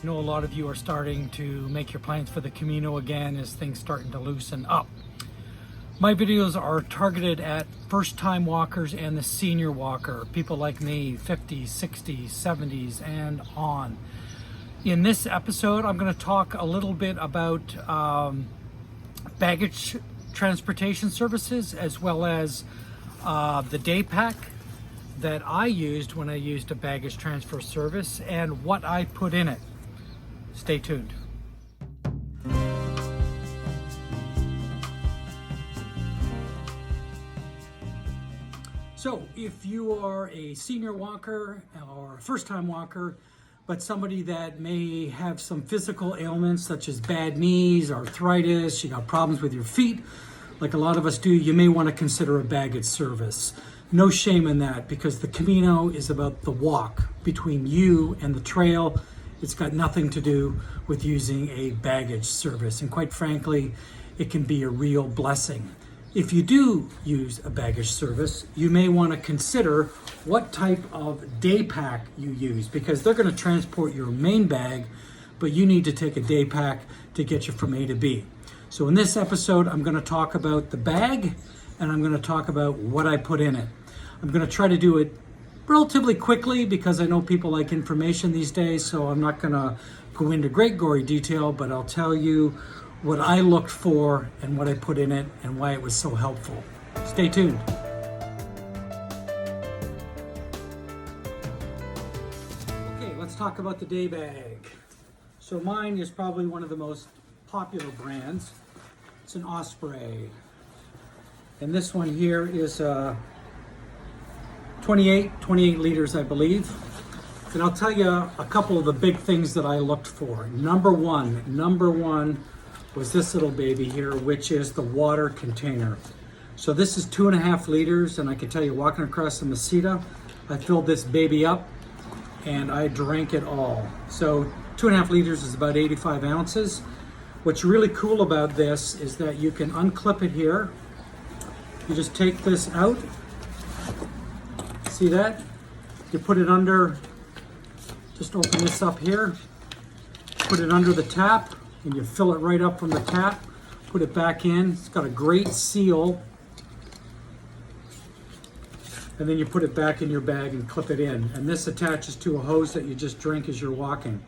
I know a lot of you are starting to make your plans for the Camino again as things starting to loosen up. My videos are targeted at first-time walkers and the senior walker, people like me, 50s, 60s, 70s, and on. In this episode, I'm going to talk a little bit about baggage transportation services, as well as the day pack that I used when I used a baggage transfer service and what I put in it. Stay tuned. So if you are a senior walker or a first-time walker, but somebody that may have some physical ailments such as bad knees, arthritis, you got problems with your feet, like a lot of us do, you may want to consider a baggage service. No shame in that, because the Camino is about the walk between you and the trail. It's got nothing to do with using a baggage service. And quite frankly, it can be a real blessing. If you do use a baggage service, you may want to consider what type of day pack you use, because they're going to transport your main bag, but you need to take a day pack to get you from A to B. So in this episode, I'm going to talk about the bag, and I'm going to talk about what I put in it. I'm going to try to do it relatively quickly because I know people like information these days, so I'm not going to go into great gory detail, but I'll tell you what I looked for and what I put in it and why it was so helpful. Stay tuned. Okay, let's talk about the day bag. So mine is probably one of the most popular brands. It's an Osprey. And this one here is 28 liters, I believe. And I'll tell you a couple of the big things that I looked for. Number one was this little baby here, which is the water container. So this is 2.5 liters, and I can tell you, walking across the Meseta, I filled this baby up and I drank it all. So 2.5 liters is about 85 ounces. What's really cool about this is that you can unclip it here. You just take this out. See that? You put it under, just open this up here, put it under the tap, and you fill it right up from the tap, put it back in. It's got a great seal. And then you put it back in your bag and clip it in. And this attaches to a hose that you just drink as you're walking.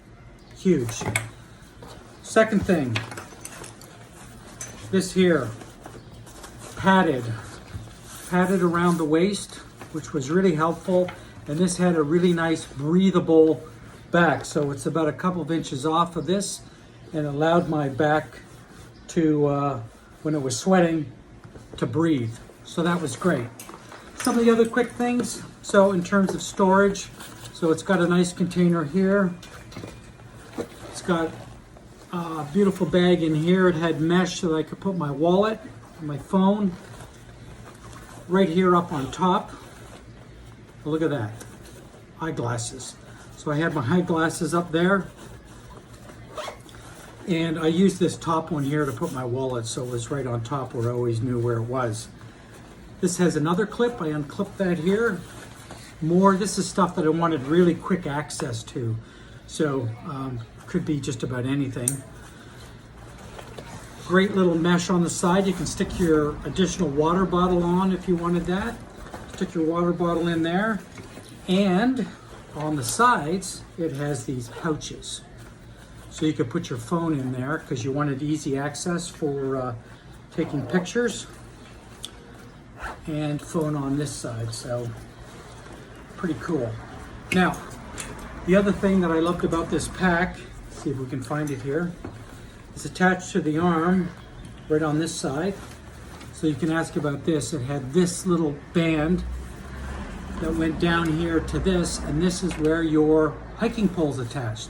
Huge. Second thing, this here, padded around the waist, which was really helpful. And this had a really nice breathable back. So it's about a couple of inches off of this, and allowed my back to, when it was sweating, to breathe. So that was great. Some of the other quick things. So in terms of storage, so it's got a nice container here. It's got a beautiful bag in here. It had mesh so that I could put my wallet, my phone, right here up on top. Look at that, eyeglasses. So I had my eyeglasses up there, and I used this top one here to put my wallet, so it was right on top where I always knew where it was. This has another clip. I unclipped that here. This is stuff that I wanted really quick access to. So could be just about anything. Great little mesh on the side. You can stick your additional water bottle on if you wanted that. Stick your water bottle in there, and on the sides it has these pouches, so you could put your phone in there because you wanted easy access for taking pictures, and phone on this side. So pretty cool. Now the other thing that I loved about this pack, see if we can find it here, is attached to the arm right on this side. So you can ask about this. It had this little band that went down here to this, and this is where your hiking pole's attached.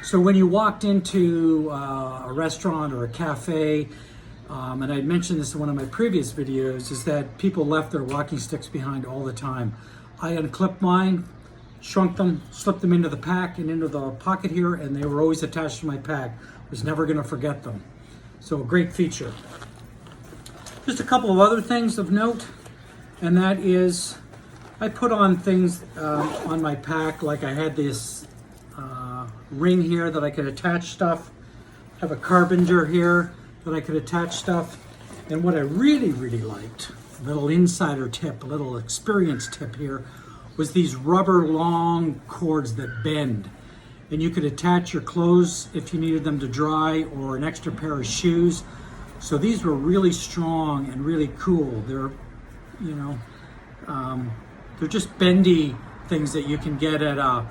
So when you walked into a restaurant or a cafe, and I mentioned this in one of my previous videos, is that people left their walking sticks behind all the time. I unclipped mine, shrunk them, slipped them into the pack and into the pocket here, and they were always attached to my pack. I was never gonna forget them. So a great feature. Just a couple of other things of note, and that is I put on things on my pack, like I had this ring here that I could attach stuff. Have a carpenter here that I could attach stuff. And what I really, really liked, a little insider tip, a little experience tip here, was these rubber long cords that bend. And you could attach your clothes if you needed them to dry, or an extra pair of shoes. So these were really strong and really cool. They're, you know, they're just bendy things that you can get at a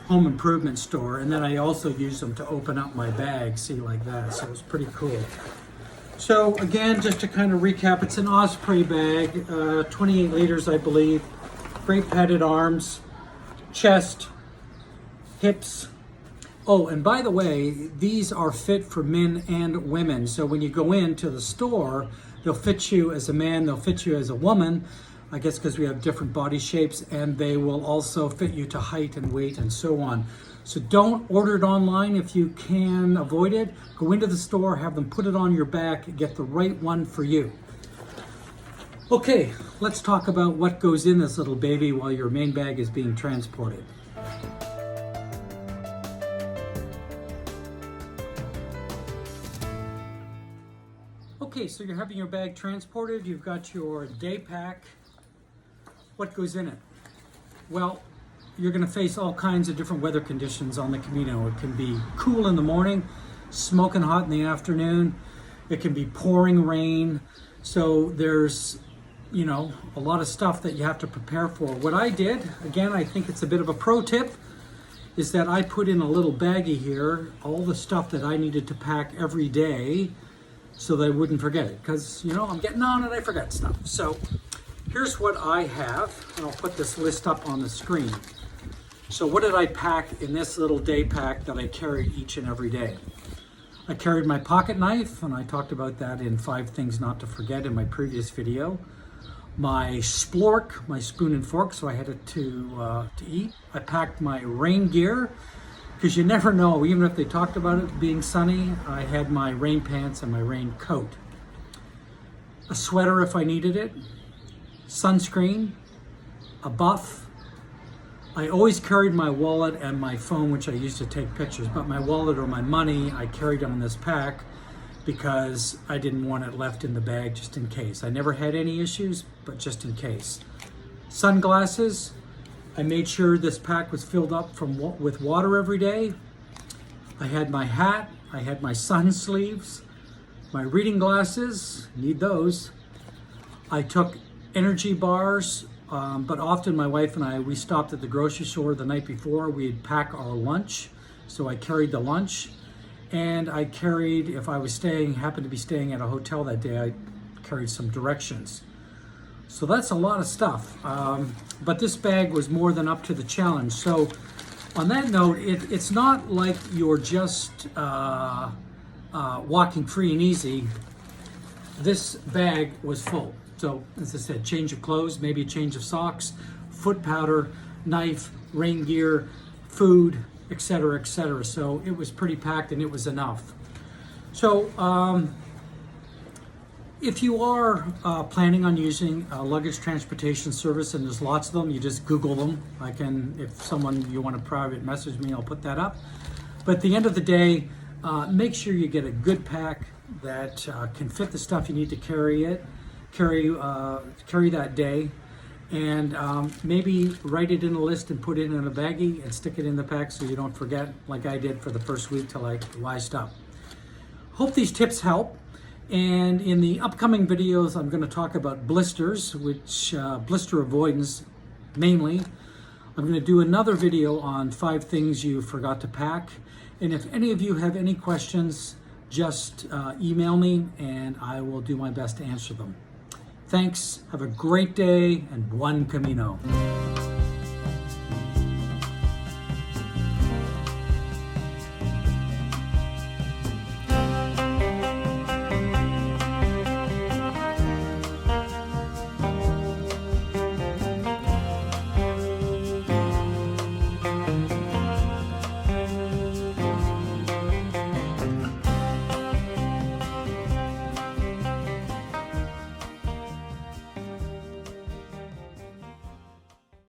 home improvement store. And then I also use them to open up my bag, see, like that. So it's pretty cool. So again, just to kind of recap, it's an Osprey bag, 28 liters, I believe. Great padded arms, chest, hips. Oh, and by the way, these are fit for men and women. So when you go into the store, they'll fit you as a man, they'll fit you as a woman, I guess because we have different body shapes, and they will also fit you to height and weight and so on. So don't order it online if you can avoid it. Go into the store, have them put it on your back, get the right one for you. Okay, let's talk about what goes in this little baby while your main bag is being transported. Okay, so you're having your bag transported, you've got your day pack. What goes in it? Well, you're going to face all kinds of different weather conditions on the Camino. It can be cool in the morning, smoking hot in the afternoon. It can be pouring rain. So there's, you know, a lot of stuff that you have to prepare for. What I did, again, I think it's a bit of a pro tip, is that I put in a little baggie here, all the stuff that I needed to pack every day so that I wouldn't forget it. Because, you know, I'm getting on and I forget stuff. So here's what I have, and I'll put this list up on the screen. So what did I pack in this little day pack that I carried each and every day? I carried my pocket knife, and I talked about that in 5 things not to forget in my previous video. My splork, my spoon and fork, so I had it to eat. I packed my rain gear, because you never know, even if they talked about it being sunny, I had my rain pants and my rain coat. A sweater if I needed it, sunscreen, a buff. I always carried my wallet and my phone, which I used to take pictures, but my wallet or my money, I carried them in this pack because I didn't want it left in the bag just in case. I never had any issues, but just in case. Sunglasses, I made sure this pack was filled up with water every day. I had my hat, I had my sun sleeves, my reading glasses, need those. I took energy bars, but often my wife and I, we stopped at the grocery store the night before. We'd pack our lunch, so I carried the lunch. And I carried, if I was happened to be staying at a hotel that day, I carried some directions. So that's a lot of stuff. But this bag was more than up to the challenge. So on that note, it's not like you're just walking free and easy. This bag was full. So as I said, change of clothes, maybe a change of socks, foot powder, knife, rain gear, food, etc., etc. So it was pretty packed and it was enough. So if you are planning on using a luggage transportation service, and there's lots of them, you just Google them. If you want to private message me, I'll put that up. But at the end of the day, make sure you get a good pack that can fit the stuff you need to carry that day, and maybe write it in a list and put it in a baggie and stick it in the pack so you don't forget, like I did for the first week till I wised up. Hope these tips help, and in the upcoming videos I'm going to talk about blisters, which blister avoidance mainly. I'm going to do another video on 5 things you forgot to pack, and if any of you have any questions, just email me and I will do my best to answer them. Thanks, have a great day, and buen camino.